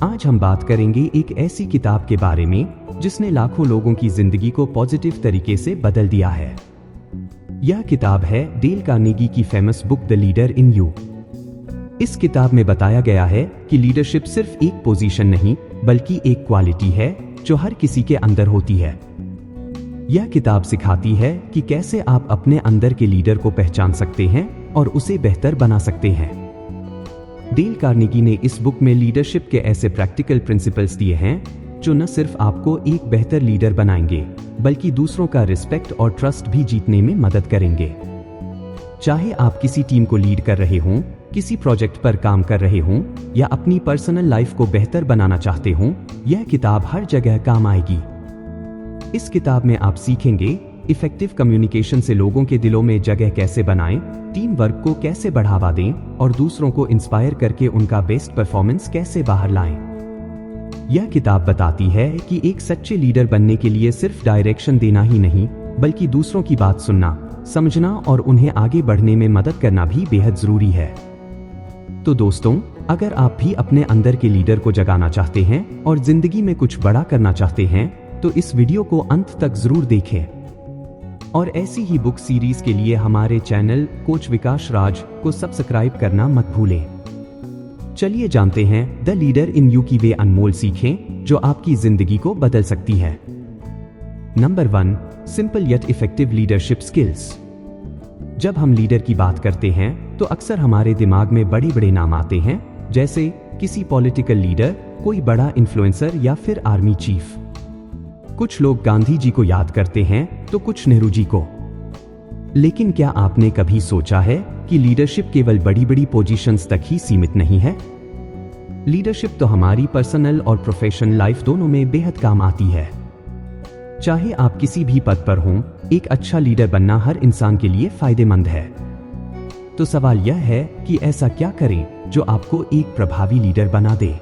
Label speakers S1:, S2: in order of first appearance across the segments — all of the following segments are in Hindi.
S1: आज हम बात करेंगे एक ऐसी किताब के बारे में जिसने लाखों लोगों की जिंदगी को पॉजिटिव तरीके से बदल दिया है। यह किताब है डेल कार्नेगी की famous book the leader in you. इस किताब में बताया गया है कि लीडरशिप सिर्फ एक पोजीशन नहीं बल्कि एक क्वालिटी है जो हर किसी के अंदर होती है। यह किताब सिखाती है कि कैसे आप अपने अंदर के लीडर को पहचान सकते हैं और उसे बेहतर बना सकते हैं। डेल कार्नेगी ने इस बुक में लीडरशिप के ऐसे प्रैक्टिकल प्रिंसिपल्स दिए हैं जो न सिर्फ आपको एक बेहतर लीडर बनाएंगे बल्कि दूसरों का रिस्पेक्ट और ट्रस्ट भी जीतने में मदद करेंगे। चाहे आप किसी टीम को लीड कर रहे हों, किसी प्रोजेक्ट पर काम कर रहे हों या अपनी पर्सनल लाइफ को बेहतर बनाना चाहते हों, यह किताब हर जगह काम आएगी। इस किताब में आप सीखेंगे इफेक्टिव कम्युनिकेशन से लोगों के दिलों में जगह कैसे बनाएं, टीम वर्क को कैसे बढ़ावा दें और दूसरों को इंस्पायर करके उनका बेस्ट परफॉर्मेंस कैसे बाहर लाएं। यह किताब बताती है कि एक सच्चे लीडर बनने के लिए सिर्फ डायरेक्शन देना ही नहीं बल्कि दूसरों की बात सुनना, समझना और उन्हें आगे बढ़ने में मदद करना भी बेहद जरूरी है। तो दोस्तों, अगर आप भी अपने अंदर के लीडर को जगाना चाहते हैं और जिंदगी में कुछ बड़ा करना चाहते हैं तो इस वीडियो को अंत तक जरूर देखें। और ऐसी ही बुक सीरीज के लिए हमारे चैनल कोच विकास राज को सब्सक्राइब करना मत भूलें। चलिए जानते हैं द लीडर इन यू की वे अनमोल सीखें जो आपकी जिंदगी को बदल सकती है। Number 1, simple yet effective leadership skills. जब हम लीडर की बात करते हैं तो अक्सर हमारे दिमाग में बड़े बड़े नाम आते हैं, जैसे किसी पॉलिटिकल लीडर, कोई बड़ा इन्फ्लुएंसर या फिर आर्मी चीफ। कुछ लोग गांधी जी को याद करते हैं तो कुछ नेहरू जी को। लेकिन क्या आपने कभी सोचा है कि लीडरशिप केवल बड़ी बड़ी पोजीशंस तक ही सीमित नहीं है? लीडरशिप तो हमारी पर्सनल और प्रोफेशनल लाइफ दोनों में बेहद काम आती है। चाहे आप किसी भी पद पर हों, एक अच्छा लीडर बनना हर इंसान के लिए फायदेमंद है। तो सवाल यह है कि ऐसा क्या करें जो आपको एक प्रभावी लीडर बना दे।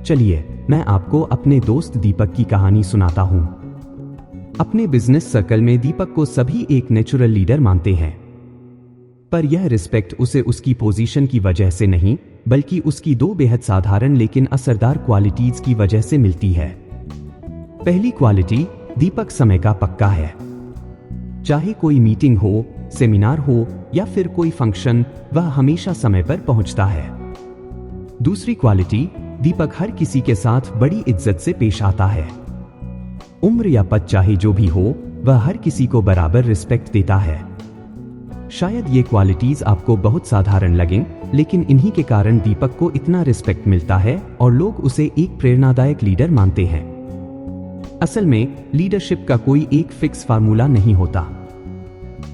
S1: चलिए मैं आपको अपने दोस्त दीपक की कहानी सुनाता हूं। अपने बिजनेस सर्कल में दीपक को सभी एक नेचुरल लीडर मानते हैं, पर यह रिस्पेक्ट उसे उसकी पोजीशन की वजह से नहीं बल्कि उसकी दो बेहद साधारण लेकिन असरदार क्वालिटीज की वजह से मिलती है। पहली क्वालिटी, दीपक समय का पक्का है। चाहे कोई मीटिंग हो, सेमिनार हो या फिर कोई फंक्शन, वह हमेशा समय पर पहुंचता है। दूसरी क्वालिटी, दीपक हर किसी के साथ बड़ी इज्जत से पेश आता है। उम्र या पद चाहे जो भी हो, वह हर किसी को बराबर रिस्पेक्ट देता है। शायद ये क्वालिटीज आपको बहुत साधारण लगें, लेकिन इन्हीं के कारण दीपक को इतना रिस्पेक्ट मिलता है और लोग उसे एक प्रेरणादायक लीडर मानते हैं। असल में लीडरशिप का कोई एक फिक्स फार्मूला नहीं होता।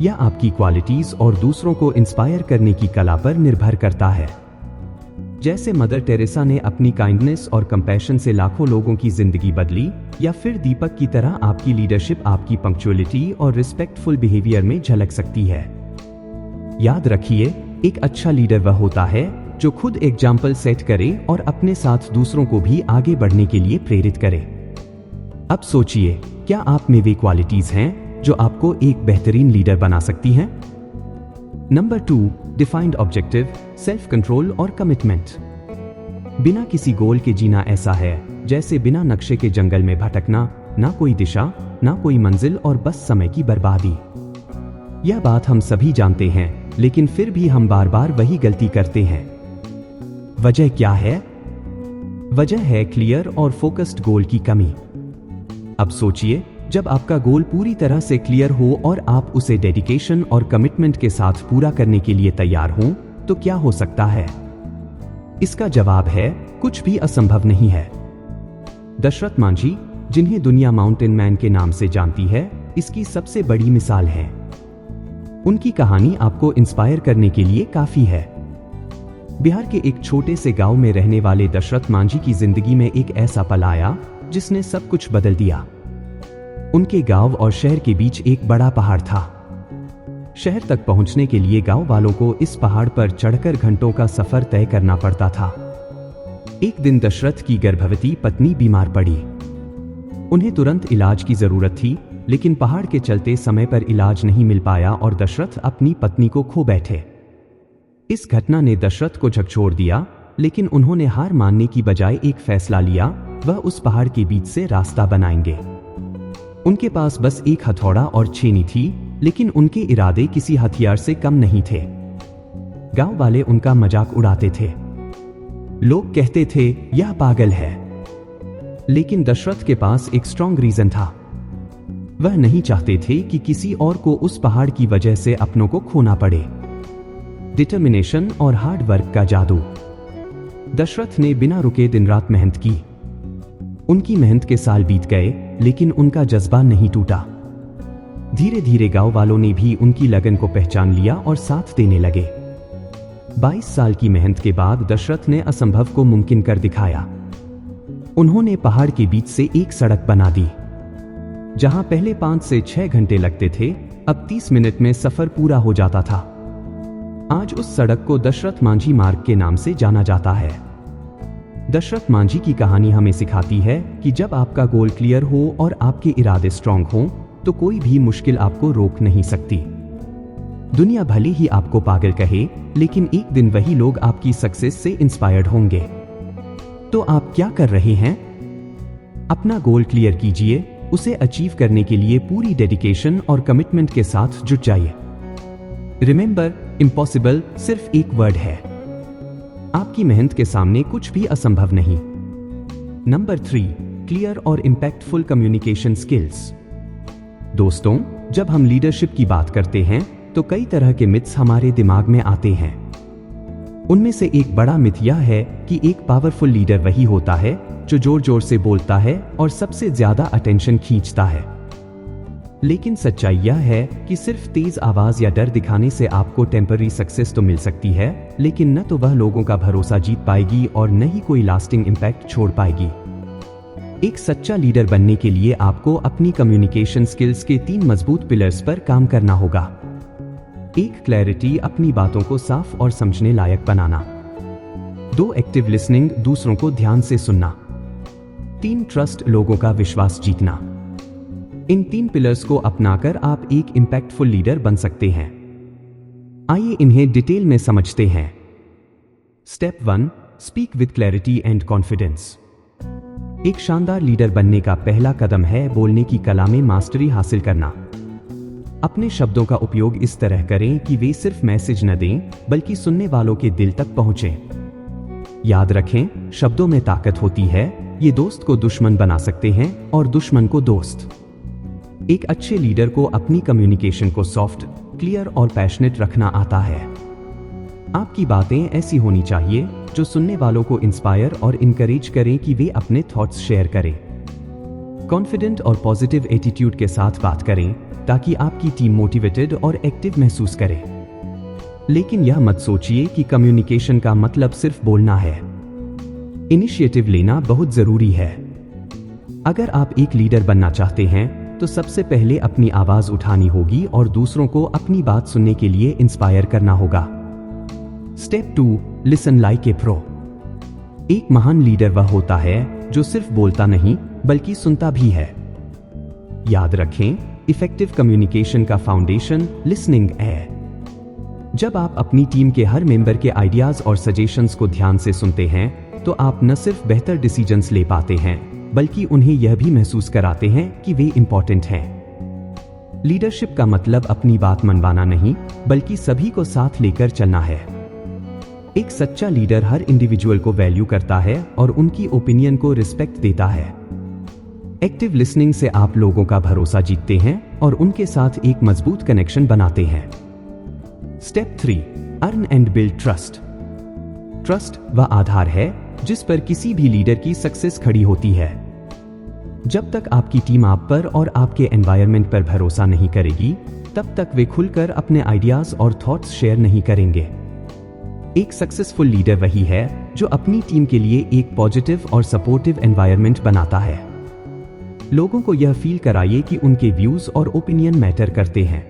S1: यह आपकी क्वालिटीज और दूसरों को इंस्पायर करने की कला पर निर्भर करता है। जैसे मदर टेरेसा ने अपनी काइंडनेस और कंपैशन से लाखों लोगों की जिंदगी बदली, या फिर दीपक की तरह आपकी लीडरशिप आपकी पंक्चुअलिटी और रिस्पेक्टफुल बिहेवियर में झलक सकती है। याद रखिए, एक अच्छा लीडर वह होता है जो खुद एग्जाम्पल सेट करे और अपने साथ दूसरों को भी आगे बढ़ने के लिए प्रेरित करे। अब सोचिए, क्या आप में वे क्वालिटीज हैं जो आपको एक बेहतरीन लीडर बना सकती हैं? Number 2, defined objective, self control और कमिटमेंट। बिना किसी गोल के जीना ऐसा है जैसे बिना नक्शे के जंगल में भटकना, ना कोई दिशा, ना कोई मंजिल और बस समय की बर्बादी। यह बात हम सभी जानते हैं, लेकिन फिर भी हम बार बार वही गलती करते हैं। वजह क्या है? वजह है क्लियर और फोकस्ड गोल की कमी। अब सोचिए, जब आपका गोल पूरी तरह से क्लियर हो और आप उसे डेडिकेशन और कमिटमेंट के साथ पूरा करने के लिए तैयार हों, तो क्या हो सकता है? इसका जवाब है, कुछ भी असंभव नहीं है। दशरथ मांझी, जिन्हें दुनिया माउंटेन मैन के नाम से जानती है, इसकी सबसे बड़ी मिसाल है। उनकी कहानी आपको इंस्पायर करने के लिए काफी है। बिहार के एक छोटे से गांव में रहने वाले दशरथ मांझी की जिंदगी में एक ऐसा पल आया जिसने सब कुछ बदल दिया। उनके गांव और शहर के बीच एक बड़ा पहाड़ था। शहर तक पहुंचने के लिए गांव वालों को इस पहाड़ पर चढ़कर घंटों का सफर तय करना पड़ता था। एक दिन दशरथ की गर्भवती पत्नी बीमार पड़ी। उन्हें तुरंत इलाज की जरूरत थी, लेकिन पहाड़ के चलते समय पर इलाज नहीं मिल पाया और दशरथ अपनी पत्नी को खो बैठे। इस घटना ने दशरथ को झकझोर दिया लेकिन उन्होंने हार मानने की बजाय एक फैसला लिया, वह उस पहाड़ के बीच से रास्ता बनाएंगे। उनके पास बस एक हथौड़ा और छेनी थी, लेकिन उनके इरादे किसी हथियार से कम नहीं थे। गांव वाले उनका मजाक उड़ाते थे। लोग कहते थे, यह पागल है। लेकिन दशरथ के पास एक स्ट्रॉन्ग रीजन था। वह नहीं चाहते थे कि किसी और को उस पहाड़ की वजह से अपनों को खोना पड़े। डिटर्मिनेशन और हार्ड वर्क का जादू। दशरथ ने बिना रुके दिन रात मेहनत की। उनकी मेहनत के साल बीत गए, लेकिन उनका जज्बा नहीं टूटा। धीरे धीरे गांव वालों ने भी उनकी लगन को पहचान लिया और साथ देने लगे। 22 साल की मेहनत के बाद दशरथ ने असंभव को मुमकिन कर दिखाया। उन्होंने पहाड़ के बीच से एक सड़क बना दी। जहां पहले 5 से 6 घंटे लगते थे, अब 30 मिनट में सफर पूरा हो जाता था। आज उस सड़क को दशरथ मांझी मार्ग के नाम से जाना जाता है। दशरथ मांझी की कहानी हमें सिखाती है कि जब आपका गोल क्लियर हो और आपके इरादे स्ट्रांग हों, तो कोई भी मुश्किल आपको रोक नहीं सकती। दुनिया भले ही आपको पागल कहे, लेकिन एक दिन वही लोग आपकी सक्सेस से इंस्पायर्ड होंगे। तो आप क्या कर रहे हैं? अपना गोल क्लियर कीजिए, उसे अचीव करने के लिए पूरी डेडिकेशन और कमिटमेंट के साथ जुट जाइए। रिमेंबर, इम्पॉसिबल सिर्फ एक वर्ड है। आपकी मेहनत के सामने कुछ भी असंभव नहीं। नंबर 3, क्लियर और इंपैक्टफुल कम्युनिकेशन स्किल्स। दोस्तों, जब हम लीडरशिप की बात करते हैं तो कई तरह के मिथ्स हमारे दिमाग में आते हैं। उनमें से एक बड़ा मिथ यह है कि एक पावरफुल लीडर वही होता है जो जोर जोर से बोलता है और सबसे ज्यादा अटेंशन खींचता है। लेकिन सच्चाई यह है कि सिर्फ तेज आवाज या डर दिखाने से आपको टेम्पररी सक्सेस तो मिल सकती है, लेकिन न तो वह लोगों का भरोसा जीत पाएगी और न ही कोई लास्टिंग इम्पैक्ट छोड़ पाएगी। एक सच्चा लीडर बनने के लिए आपको अपनी कम्युनिकेशन स्किल्स के 3 मजबूत पिलर्स पर काम करना होगा। 1, क्लैरिटी, अपनी बातों को साफ और समझने लायक बनाना। 2, एक्टिव लिसनिंग, दूसरों को ध्यान से सुनना। 3, ट्रस्ट, लोगों का विश्वास जीतना। इन 3 पिलर्स को अपनाकर आप एक इंपैक्टफुल लीडर बन सकते हैं। आइए इन्हें डिटेल में समझते हैं। Step 1, speak with clarity and confidence. एक शानदार लीडर बनने का पहला कदम है बोलने की कला में मास्टरी हासिल करना। अपने शब्दों का उपयोग इस तरह करें कि वे सिर्फ मैसेज न दें, बल्कि सुनने वालों के दिल तक पहुंचें। याद रखें, शब्दों में ताकत होती है। ये दोस्त को दुश्मन बना सकते हैं और दुश्मन को दोस्त। एक अच्छे लीडर को अपनी कम्युनिकेशन को सॉफ्ट, क्लियर और पैशनेट रखना आता है। आपकी बातें ऐसी होनी चाहिए जो सुनने वालों को इंस्पायर और इनकरेज करें कि वे अपने थॉट्स शेयर करें। कॉन्फिडेंट और पॉजिटिव एटीट्यूड के साथ बात करें ताकि आपकी टीम मोटिवेटेड और एक्टिव महसूस करे। लेकिन यह मत सोचिए कि कम्युनिकेशन का मतलब सिर्फ बोलना है। इनिशिएटिव लेना बहुत जरूरी है। अगर आप एक लीडर बनना चाहते हैं तो सबसे पहले अपनी आवाज उठानी होगी और दूसरों को अपनी बात सुनने के लिए इंस्पायर करना होगा। Step 2, listen like a pro. एक महान लीडर वह होता है जो सिर्फ बोलता नहीं बल्कि सुनता भी है। याद रखें, इफेक्टिव कम्युनिकेशन का फाउंडेशन लिसनिंग है। जब आप अपनी टीम के हर मेंबर के आइडियाज और सजेशंस को ध्यान से सुनते हैं तो आप न सिर्फ बेहतर डिसीजंस ले पाते हैं, बल्कि उन्हें यह भी महसूस कराते हैं कि वे इंपॉर्टेंट हैं। लीडरशिप का मतलब अपनी बात मनवाना नहीं, बल्कि सभी को साथ लेकर चलना है। एक सच्चा लीडर हर इंडिविजुअल को वैल्यू करता है और उनकी ओपिनियन को रिस्पेक्ट देता है। एक्टिव लिसनिंग से आप लोगों का भरोसा जीतते हैं और उनके साथ एक मजबूत कनेक्शन बनाते हैं। Step 3, earn and build trust. Trust वह आधार है जिस पर किसी भी लीडर की सक्सेस खड़ी होती है। जब तक आपकी टीम आप पर और आपके एनवायरनमेंट पर भरोसा नहीं करेगी, तब तक वे खुलकर अपने आइडियाज और थॉट्स शेयर नहीं करेंगे। एक सक्सेसफुल लीडर वही है जो अपनी टीम के लिए एक पॉजिटिव और सपोर्टिव एनवायरनमेंट बनाता है। लोगों को यह फील कराइए कि उनके व्यूज और ओपिनियन मैटर करते हैं।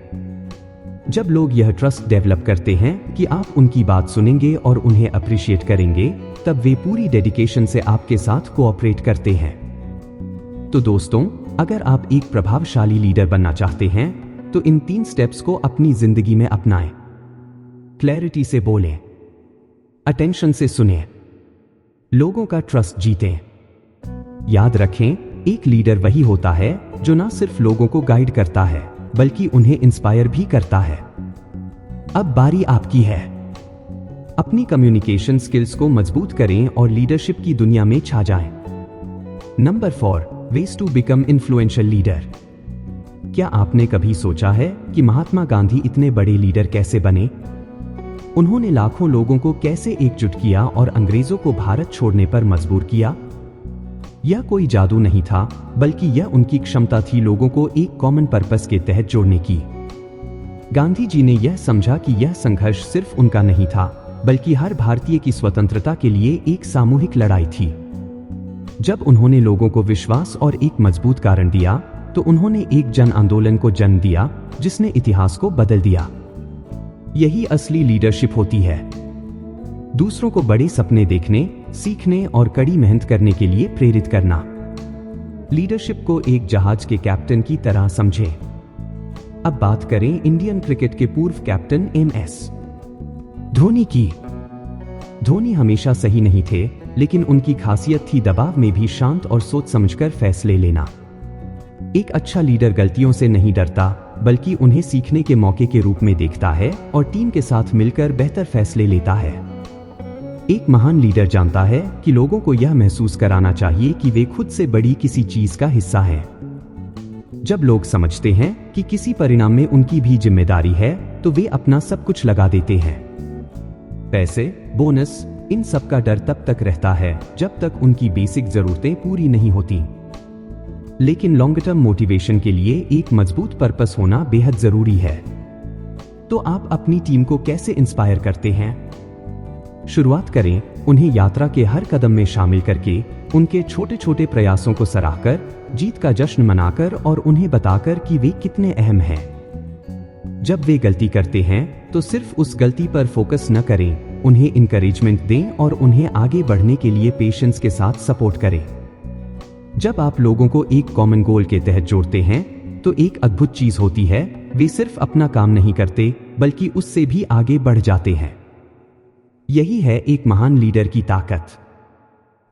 S1: जब लोग यह ट्रस्ट डेवलप करते हैं कि आप उनकी बात सुनेंगे और उन्हें अप्रिशिएट करेंगे, तब वे पूरी डेडिकेशन से आपके साथ कोऑपरेट करते हैं। तो दोस्तों, अगर आप एक प्रभावशाली लीडर बनना चाहते हैं तो इन 3 स्टेप्स को अपनी जिंदगी में अपनाएं। क्लैरिटी से बोलें, अटेंशन से सुनें, लोगों का ट्रस्ट जीतें। याद रखें, एक लीडर वही होता है जो ना सिर्फ लोगों को गाइड करता है बल्कि उन्हें इंस्पायर भी करता है। अब बारी आपकी है। अपनी कम्युनिकेशन स्किल्स को मजबूत करें और लीडरशिप की दुनिया में छा जाएं। Number 4, ways to become influential leader. क्या आपने कभी सोचा है कि महात्मा गांधी इतने बड़े लीडर कैसे बने? उन्होंने लाखों लोगों को कैसे एकजुट किया और अंग्रेजों को भारत छोड़ने पर मजबूर किया? यह कोई जादू नहीं था, बल्कि यह उनकी क्षमता थी लोगों को एक कॉमन पर्पस के तहत जोड़ने की। गांधी जी ने यह समझा कि यह संघर्ष सिर्फ उनका नहीं था, बल्कि हर भारतीय की स्वतंत्रता के लिए एक सामूहिक लड़ाई थी। जब उन्होंने लोगों को विश्वास और एक मजबूत कारण दिया, तो उन्होंने एक जन आंदोलन को जन्म दिया जिसने इतिहास को बदल दिया। यही असली लीडरशिप होती है। दूसरों को बड़े सपने देखने, सीखने और कड़ी मेहनत करने के लिए प्रेरित करना। लीडरशिप को एक जहाज के कैप्टन की तरह समझें। अब बात करें इंडियन क्रिकेट के पूर्व कैप्टन MS धोनी की। धोनी हमेशा सही नहीं थे, लेकिन उनकी खासियत थी दबाव में भी शांत और सोच समझकर फैसले लेना। एक अच्छा लीडर गलतियों से नहीं डरता, बल्कि उन्हें सीखने के मौके के रूप में देखता है और टीम के साथ मिलकर बेहतर फैसले लेता है। एक महान लीडर जानता है कि लोगों को यह महसूस कराना चाहिए कि वे खुद से बड़ी किसी चीज का हिस्सा हैं। जब लोग समझते हैं कि किसी परिणाम में उनकी भी जिम्मेदारी है, तो वे अपना सब कुछ लगा देते हैं। पैसे, बोनस, इन सब का डर तब तक रहता है जब तक उनकी बेसिक जरूरतें पूरी नहीं होती। लेकिन लॉन्ग टर्म मोटिवेशन के लिए एक मजबूत पर्पस होना बेहद जरूरी है। तो आप अपनी टीम को कैसे इंस्पायर करते हैं? शुरुआत करें उन्हें यात्रा के हर कदम में शामिल करके, उनके छोटे छोटे प्रयासों को सराहकर, जीत का जश्न मनाकर और उन्हें बताकर कि वे कितने अहम हैं। जब वे गलती करते हैं तो सिर्फ उस गलती पर फोकस न करें, उन्हें इंकरेजमेंट दें और उन्हें आगे बढ़ने के लिए पेशेंस के साथ सपोर्ट करें। जब आप लोगों को एक कॉमन गोल के तहत जोड़ते हैं, तो एक अद्भुत चीज होती है, वे सिर्फ अपना काम नहीं करते, बल्कि उससे भी आगे बढ़ जाते हैं। यही है एक महान लीडर की ताकत।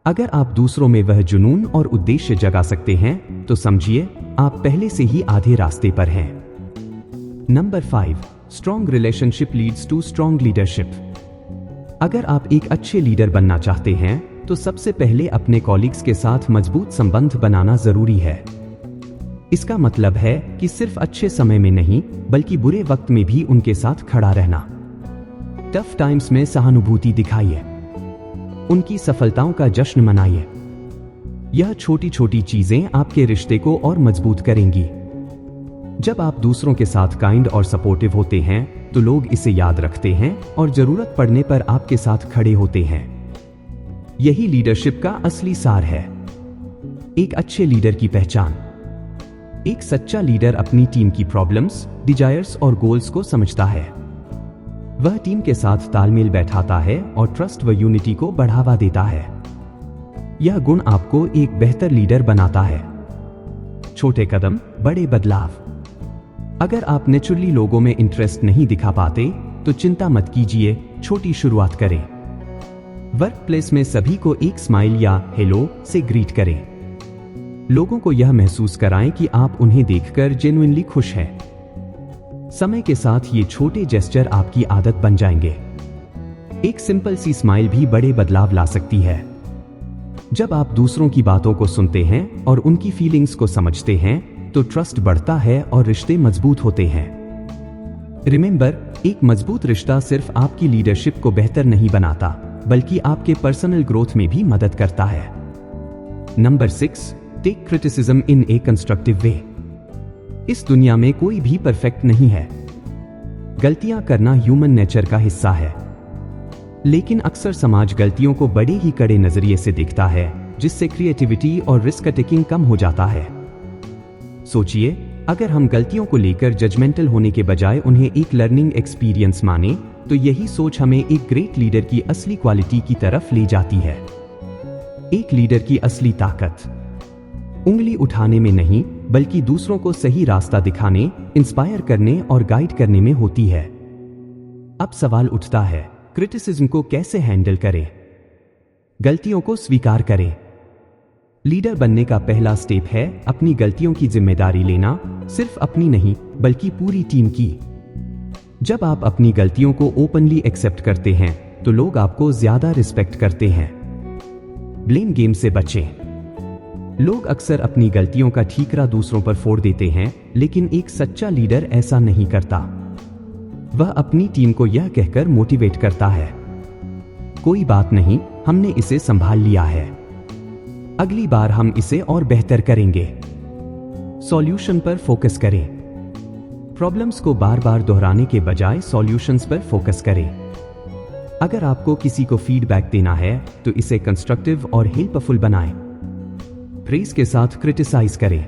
S1: अगर आप दूसरों में वह जुनून और उद्देश्य जगा सकते हैं, तो समझिए आप पहले से ही आधे रास्ते पर हैं। Number 5, strong relationship leads to strong leadership. अगर आप एक अच्छे लीडर बनना चाहते हैं, तो सबसे पहले अपने कॉलीग्स के साथ मजबूत संबंध बनाना जरूरी है। इसका मतलब है कि सिर्फ अच्छे समय में नहीं, बल्कि बुरे वक्त में भी उनके साथ खड़ा रहना। टफ टाइम्स में सहानुभूति दिखाइए, उनकी सफलताओं का जश्न मनाइए। यह छोटी छोटी चीजें आपके रिश्ते को और मजबूत करेंगी। जब आप दूसरों के साथ काइंड और सपोर्टिव होते हैं, तो लोग इसे याद रखते हैं और जरूरत पड़ने पर आपके साथ खड़े होते हैं। यही लीडरशिप का असली सार है। एक अच्छे लीडर की पहचान। एक सच्चा लीडर अपनी टीम की प्रॉब्लम्स, डिजायर्स और गोल्स को समझता है। वह टीम के साथ तालमेल बैठाता है और ट्रस्ट व यूनिटी को बढ़ावा देता है। यह गुण आपको एक बेहतर लीडर बनाता है। छोटे कदम, बड़े बदलाव। अगर आप नेचुरली लोगों में इंटरेस्ट नहीं दिखा पाते, तो चिंता मत कीजिए, छोटी शुरुआत करें। वर्क प्लेस में सभी को एक स्माइल या हेलो से ग्रीट करें। लोगों को यह महसूस कराएं कि आप उन्हें देखकर जेन्युइनली खुश हैं। समय के साथ ये छोटे जेस्चर आपकी आदत बन जाएंगे। एक सिंपल सी स्माइल भी बड़े बदलाव ला सकती है। जब आप दूसरों की बातों को सुनते हैं और उनकी फीलिंग्स को समझते हैं, तो ट्रस्ट बढ़ता है और रिश्ते मजबूत होते हैं। रिमेंबर, एक मजबूत रिश्ता सिर्फ आपकी लीडरशिप को बेहतर नहीं बनाता, बल्कि आपके पर्सनल ग्रोथ में भी मदद करता है। Number 6, take criticism in a constructive way. इस दुनिया में कोई भी परफेक्ट नहीं है। गलतियां करना ह्यूमन नेचर का हिस्सा है। लेकिन अक्सर समाज गलतियों को बड़े ही कड़े नजरिए से देखता है, जिससे क्रिएटिविटी और रिस्क टेकिंग कम हो जाता है। सोचिए, अगर हम गलतियों को लेकर जजमेंटल होने के बजाय उन्हें एक लर्निंग एक्सपीरियंस माने, तो यही सोच हमें एक ग्रेट लीडर की असली क्वालिटी की तरफ ले जाती है। एक लीडर की असली ताकत उंगली उठाने में नहीं, बल्कि दूसरों को सही रास्ता दिखाने, इंस्पायर करने और गाइड करने में होती है। अब सवाल उठता है, क्रिटिसिज्म को कैसे हैंडल करें? गलतियों को स्वीकार करें। लीडर बनने का पहला स्टेप है अपनी गलतियों की जिम्मेदारी लेना, सिर्फ अपनी नहीं बल्कि पूरी टीम की। जब आप अपनी गलतियों को ओपनली एक्सेप्ट करते हैं तो लोग आपको ज्यादा रिस्पेक्ट करते हैं। ब्लेम गेम से बचें। लोग अक्सर अपनी गलतियों का ठीकरा दूसरों पर फोड़ देते हैं, लेकिन एक सच्चा लीडर ऐसा नहीं करता। वह अपनी टीम को यह कहकर मोटिवेट करता है, कोई बात नहीं, हमने इसे संभाल लिया है, अगली बार हम इसे और बेहतर करेंगे। सॉल्यूशन पर फोकस करें। प्रॉब्लम्स को बार बार दोहराने के बजाय सॉल्यूशंस पर फोकस करें। अगर आपको किसी को फीडबैक देना है तो इसे कंस्ट्रक्टिव और हेल्पफुल बनाएं। प्रेज के साथ क्रिटिसाइज करें।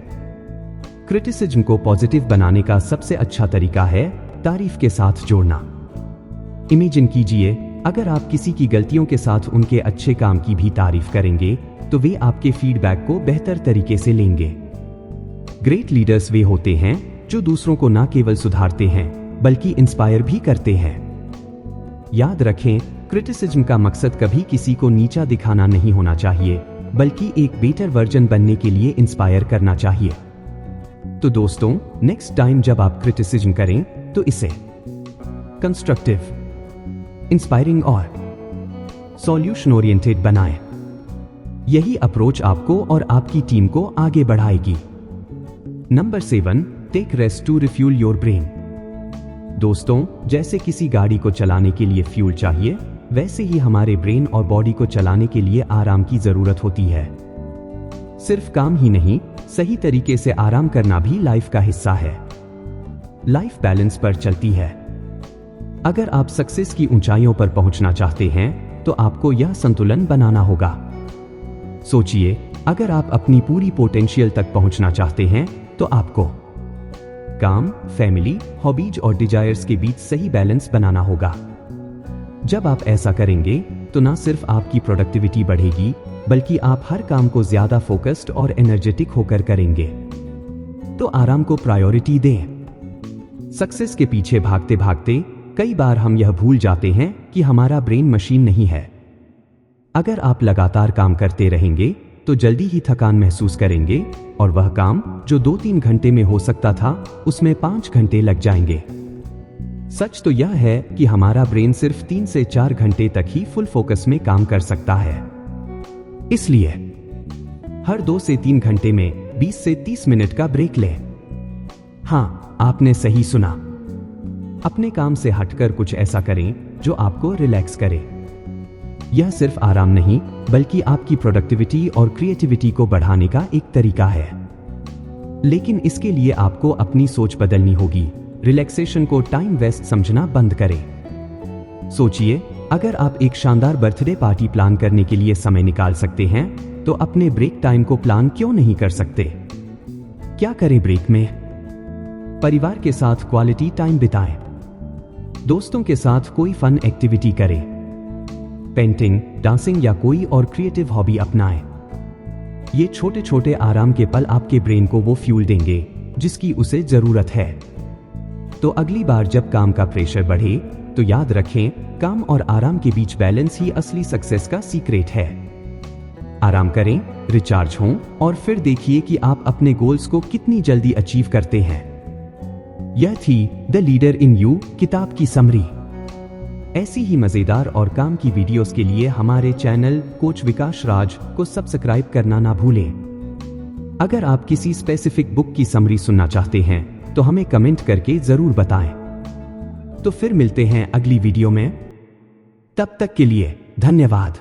S1: क्रिटिसिज्म को पॉजिटिव बनाने का सबसे अच्छा तरीका है तारीफ के साथ जोड़ना। इमेजिन कीजिए, अगर आप किसी की गलतियों के साथ उनके अच्छे काम की भी तारीफ करेंगे तो वे आपके फीडबैक को बेहतर तरीके से लेंगे। ग्रेट लीडर्स वे होते हैं जो दूसरों को न केवल सुधारते हैं बल्कि इंस्पायर भी करते हैं। याद रखें, क्रिटिसिज्म का मकसद कभी किसी को नीचा दिखाना नहीं होना चाहिए, बल्कि एक बेटर वर्जन बनने के लिए इंस्पायर करना चाहिए। तो दोस्तों, नेक्स्ट टाइम जब आप क्रिटिसिज्म करें तो इसे कंस्ट्रक्टिव, इंस्पायरिंग और सॉल्यूशन ओरिएंटेड बनाएं। यही अप्रोच आपको और आपकी टीम को आगे बढ़ाएगी। Number 7, take rest to refuel your brain. दोस्तों, जैसे किसी गाड़ी को चलाने के लिए फ्यूल चाहिए, वैसे ही हमारे ब्रेन और बॉडी को चलाने के लिए आराम की जरूरत होती है। सिर्फ काम ही नहीं, सही तरीके से आराम करना भी लाइफ का हिस्सा है। लाइफ बैलेंस पर चलती है। अगर आप सक्सेस की ऊंचाइयों पर पहुंचना चाहते हैं तो आपको यह संतुलन बनाना होगा। सोचिए, अगर आप अपनी पूरी पोटेंशियल तक पहुंचना चाहते हैं तो आपको काम, फैमिली, हॉबीज और डिजायर्स के बीच सही बैलेंस बनाना होगा। जब आप ऐसा करेंगे तो न सिर्फ आपकी प्रोडक्टिविटी बढ़ेगी, बल्कि आप हर काम को ज्यादा फोकस्ड और एनर्जेटिक होकर करेंगे। तो आराम को प्रायोरिटी दें। सक्सेस के पीछे भागते भागते कई बार हम यह भूल जाते हैं कि हमारा ब्रेन मशीन नहीं है। अगर आप लगातार काम करते रहेंगे तो जल्दी ही थकान महसूस करेंगे और वह काम जो 2-3 घंटे में हो सकता था उसमें 5 घंटे लग जाएंगे। सच तो यह है कि हमारा ब्रेन सिर्फ 3 से 4 घंटे तक ही फुल फोकस में काम कर सकता है। इसलिए हर 2 से 3 घंटे में 20 से 30 मिनट का ब्रेक लें। हाँ, आपने सही सुना। अपने काम से हटकर कुछ ऐसा करें जो आपको रिलैक्स करे। यह सिर्फ आराम नहीं, बल्कि आपकी प्रोडक्टिविटी और क्रिएटिविटी को बढ़ाने का एक तरीका है। लेकिन इसके लिए आपको अपनी सोच बदलनी होगी। रिलैक्सेशन को टाइम वेस्ट समझना बंद करें। सोचिए, अगर आप एक शानदार बर्थडे पार्टी प्लान करने के लिए समय निकाल सकते हैं तो अपने ब्रेक टाइम को प्लान क्यों नहीं कर सकते? क्या करें ब्रेक में? परिवार के साथ क्वालिटी टाइम बिताएं। दोस्तों के साथ कोई फन एक्टिविटी करें। पेंटिंग, डांसिंग या कोई और क्रिएटिव हॉबी अपनाएं। ये छोटे छोटे आराम के पल आपके ब्रेन को वो फ्यूल देंगे जिसकी उसे जरूरत है। तो अगली बार जब काम का प्रेशर बढ़े तो याद रखें, काम और आराम के बीच बैलेंस ही असली सक्सेस का सीक्रेट है। आराम करें, रिचार्ज हों और फिर देखिए कि आप अपने गोल्स को कितनी जल्दी अचीव करते हैं। यह थी द लीडर इन यू किताब की समरी। ऐसी ही मजेदार और काम की वीडियोस के लिए हमारे चैनल कोच विकास राज को सब्सक्राइब करना ना भूलें। अगर आप किसी स्पेसिफिक बुक की समरी सुनना चाहते हैं तो हमें कमेंट करके जरूर बताएं। तो फिर मिलते हैं अगली वीडियो में। तब तक के लिए धन्यवाद।